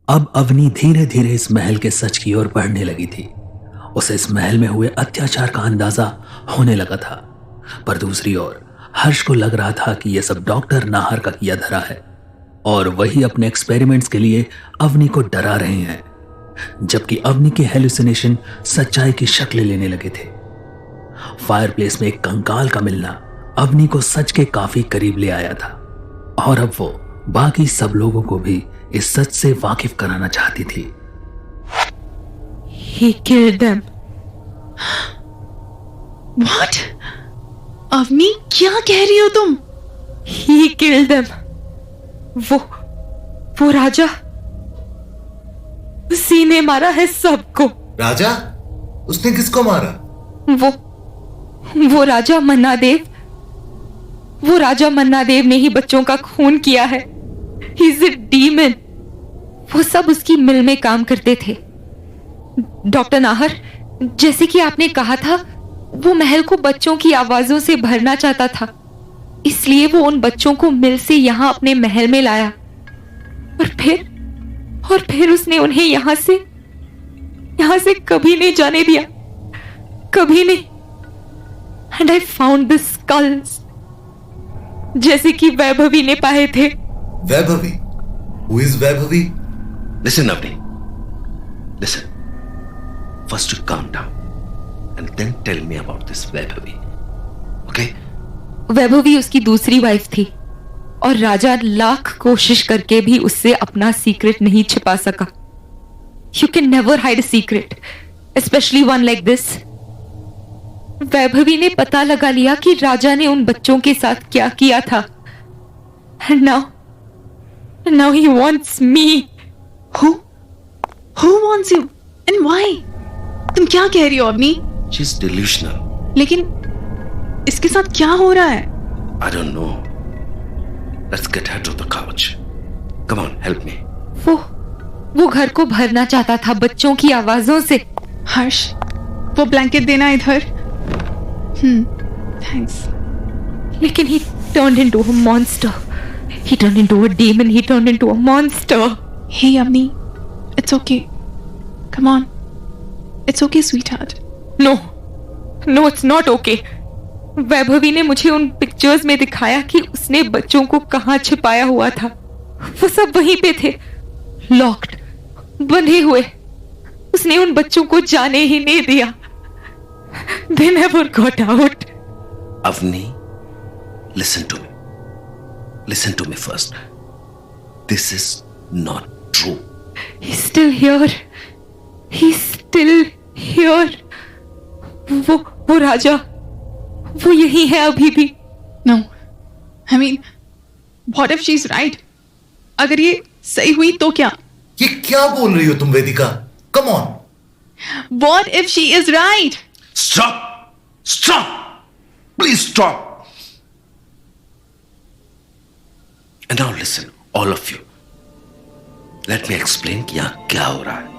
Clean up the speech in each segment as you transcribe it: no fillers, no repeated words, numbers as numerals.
अब अवनी धीरे धीरे इस महल के सच की ओर बढ़ने लगी थी। उसे इस महल में हुए अत्याचार का अंदाजा होने लगा था, पर दूसरी ओर हर्ष को लग रहा था कि यह सब डॉक्टर नाहर का किया धरा है और वही अपने एक्सपेरिमेंट्स के लिए अवनी को डरा रहे हैं, जबकि अवनी के हेलुसिनेशन सच्चाई की शक्ल लेने लगे थे। फायरप्लेस में एक कंकाल का मिलना अवनी को सच के काफी करीब ले आया था और अब वो बाकी सब लोगों को भी इस सच से वाकिफ कराना चाहती थी। He killed them. What? Avani क्या कह रही हो तुम? He killed them. वो राजा, उसी ने मारा है सबको। राजा? उसने किसको मारा? वो राजा मन्ना देव ने ही बच्चों का खून किया है। He's a demon. वो सब उसकी मिल में काम करते थे। डॉक्टर नाहर, जैसे कि आपने कहा था, वो महल को बच्चों की आवाजों से भरना चाहता था, इसलिए वो उन बच्चों को मिल से यहां अपने महल में लाया और फिर उसने उन्हें यहां से कभी नहीं जाने दिया, कभी नहीं। And I found the skulls, जैसे कि वैभवी ने पाए थे। Vaibhavi? Who is Vaibhavi? Listen, Avni. Listen. First you calm down and then tell me about this Vaibhavi. Okay? Vaibhavi उसकी दूसरी वाइफ थी और राजा लाख कोशिश करके भी उससे अपना सीक्रेट नहीं छिपा सका। You can never hide a secret, especially one like this. Vaibhavi ने पता लगा लिया कि राजा ने उन बच्चों के साथ क्या किया था। And now he wants me. Who wants you? And why? तुम क्या कह रही हो अवनी? She's delusional. लेकिन इसके साथ क्या हो रहा है? I don't know. Let's get her to the couch. Come on, help me. वो घर को भरना चाहता था बच्चों की आवाजों से। हर्ष, वो ब्लैंकेट देना इधर। थैंक्स। लेकिन he turned into a monster. He turned into a demon. He turned into a monster. Hey Avni, it's okay. Come on. It's okay, sweetheart. No, it's not okay. Vaibhavi ने मुझे उन पिक्चर्स में दिखाया कि उसने बच्चों को कहां छिपाया हुआ था। वो सब वहीं पे थे, लॉक्ड, बंधे हुए। उसने उन बच्चों को जाने ही नहीं दिया। They never got out. Avni, listen to me. Listen to me first. This is not true. He's still here. वो राजा, वो यही है अभी भी। No. I mean, what if she's right? अगर ये सही हुई तो क्या? ये क्या बोल रही हो तुम वेदिका? Come on. What if she is right? Stop! Please stop. And now listen, all of you. Let me explain कि यहां क्या हो रहा है।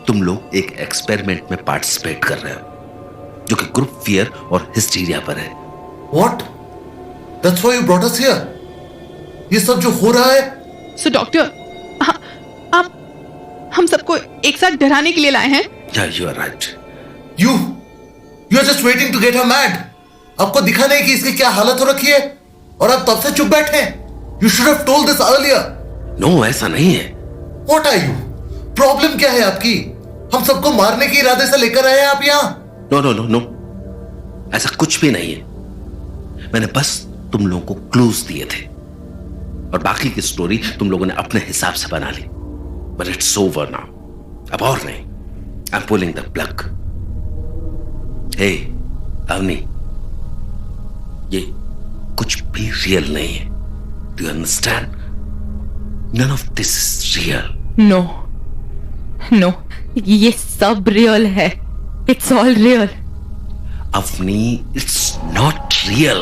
तुम लोग एक एक्सपेरिमेंट में पार्टिसिपेट कर रहे हो जो कि ग्रुप फियर और हिस्टीरिया पर है। What? That's why you brought us here. ये सब जो हो रहा है। So डॉक्टर, आप हम सबको एक साथ डराने के लिए लाए हैं? Yeah, you are right. You are just waiting to get her mad. आपको दिखा नहीं कि इसकी क्या हालत हो रखी है और आप तब से चुप बैठे हैं। You should have told this earlier. No, ऐसा नहीं है। What are you? प्रॉब्लम क्या है आपकी? हम सबको मारने के इरादे से लेकर आए हैं आप यहाँ? No. ऐसा कुछ भी नहीं है। मैंने बस तुम लोगों को क्लूज दिए थे और बाकी की स्टोरी तुम लोगों ने अपने हिसाब से बना ली। But it's over now. अब और नहीं। I'm pulling the plug. Hey, Avani, ये कुछ भी रियल नहीं है। Do you understand? None of this is real. No, ये सब रियल है। It's all real. Avni, it's not real.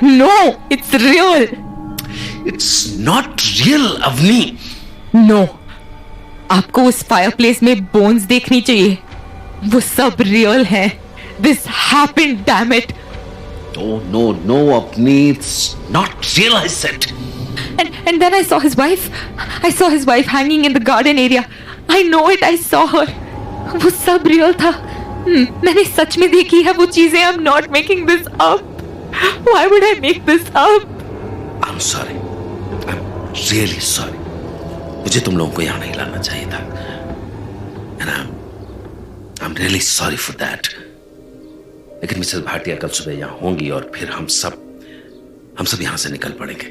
No, it's real. It's not real, Avni. No, आपको उस फायरप्लेस में बोन्स देखनी चाहिए। वो सब रियल है। This happened, damn it. No, Avni, it's not real, I said. And then I saw his wife. I saw his wife hanging in the garden area. I know it. I saw her. वो सब real था. मैंने सच में देखी है वो चीजें. I'm not making this up. Why would I make this up? I'm sorry. I'm really sorry. मुझे तुम लोगों को यहाँ नहीं लाना चाहिए था. And I'm really sorry for that. लेकिन मिसेस भाटिया कल सुबह यहाँ होंगी और फिर हम सब यहाँ से निकल पड़ेंगे.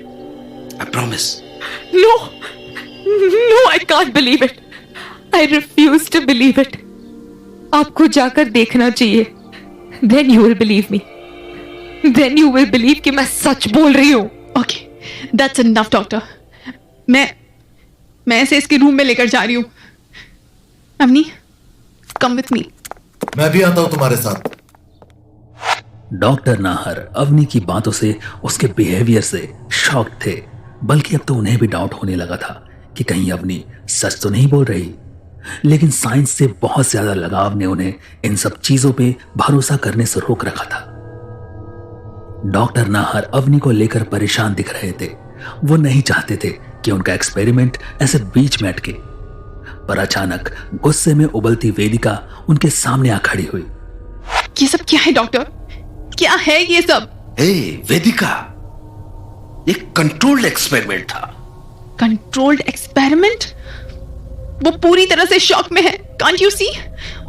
I promise. No, I can't believe it. I refuse to believe it. आपको जाकर देखना चाहिए. Then you will believe me. Then you will believe कि मैं सच बोल रही हूँ. Okay, that's enough, doctor. मैं इसे इसके रूम में लेकर जा रही हूँ. Avani, come with me. मैं भी आता हूं तुम्हारे साथ. डॉक्टर नाहर अवनी की बातों से, उसके बिहेवियर से शॉक थे. बल्कि अब तो उन्हें भी डाउट होने लगा था कि कहीं अवनी सच तो नहीं बोल रही. लेकिन साइंस से बहुत ज्यादा लगाव ने उन्हें इन सब चीजों पे भरोसा करने से रोक रखा था. डॉक्टर नाहर अवनी को लेकर परेशान दिख रहे थे. वो नहीं चाहते थे कि उनका एक्सपेरिमेंट ऐसे बीच में अटके. पर अचानक गुस्से में उबलती वेदिका उनके सामने आ खड़ी हुई. ये सब क्या है डॉक्टर? क्या है ये सब? वेदिका, ये कंट्रोल्ड एक्सपेरिमेंट था. Controlled experiment? वो पूरी तरह से शॉक में है. Can't you see?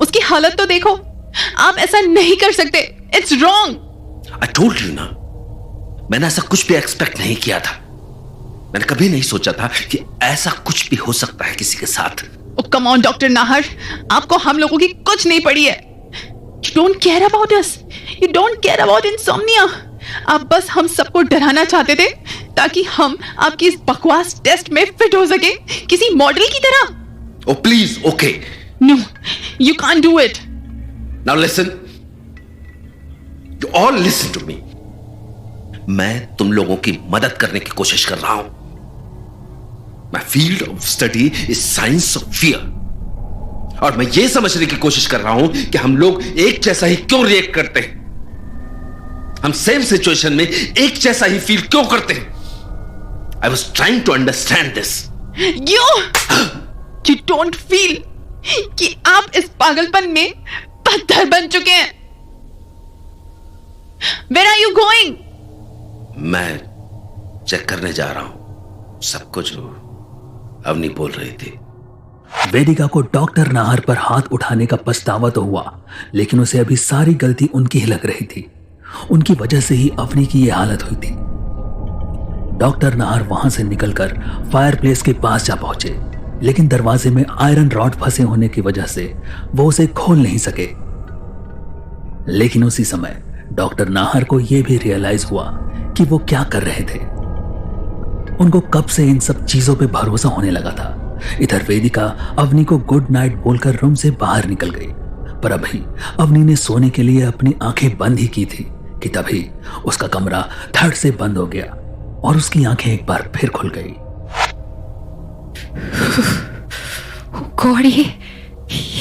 उसकी हालत तो देखो. आप ऐसा नहीं कर सकते. It's wrong. I told you ना, मैंने ऐसा कुछ भी एक्सपेक्ट नहीं किया था. मैंने कभी नहीं सोचा था कि ऐसा कुछ भी हो सकता है किसी के साथ. Oh, come on, doctor Nahar, आपको हम लोगों की कुछ नहीं पड़ी है. You don't care about us. You don't care about insomnia. आप बस हम सबको डराना चाहते थे ताकि हम आपकी इस बकवास टेस्ट में फिट हो सके किसी मॉडल की तरह. Oh please, okay. No, you can't do it. Now listen. You all listen to me. मैं तुम लोगों की मदद करने की कोशिश कर रहा हूं. My field of study is science of fear. और मैं ये समझने की कोशिश कर रहा हूं कि हम लोग एक जैसा ही क्यों रिएक्ट करते हैं. हम सेम सिचुएशन में एक जैसा ही फील क्यों करते हैं. I was trying to understand this. You don't feel कि आप इस पागलपन में पत्थर बन चुके हैं. Where are you going? मैं चेक करने जा रहा हूं सब कुछ जो अवनी बोल रही थी. वेदिका को डॉक्टर नाहर पर हाथ उठाने का पछतावा तो हुआ, लेकिन उसे अभी सारी गलती उनकी ही लग रही थी. उनकी वजह से ही अवनी की यह हालत हुई थी. डॉक्टर नाहर वहां से निकलकर फायरप्लेस के पास जा पहुंचे, लेकिन दरवाजे में आयरन रॉड फंसे होने की वजह से वो उसे खोल नहीं सके. लेकिन उसी समय डॉक्टर नाहर को यह भी रियलाइज हुआ कि वो क्या कर रहे थे. उनको कब से इन सब चीजों पे भरोसा होने लगा था. इधर वेदिका अवनी को गुड नाइट बोलकर रूम से बाहर निकल गई, पर अभी अवनी ने सोने के लिए अपनी आंखें बंद ही की थी कि तभी उसका कमरा धड़ से बंद हो गया और उसकी आंखें एक बार फिर खुल गई. गॉड, ये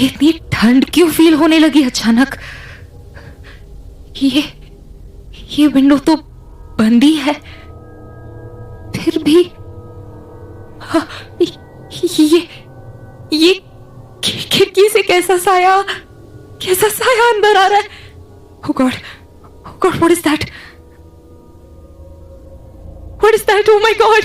इतनी ठंड क्यों फील होने लगी अचानक? ये विंडो तो बंद ही है, फिर भी ये खिड़की से कैसा साया अंदर आ रहा है. Oh God, what is that? Oh my God!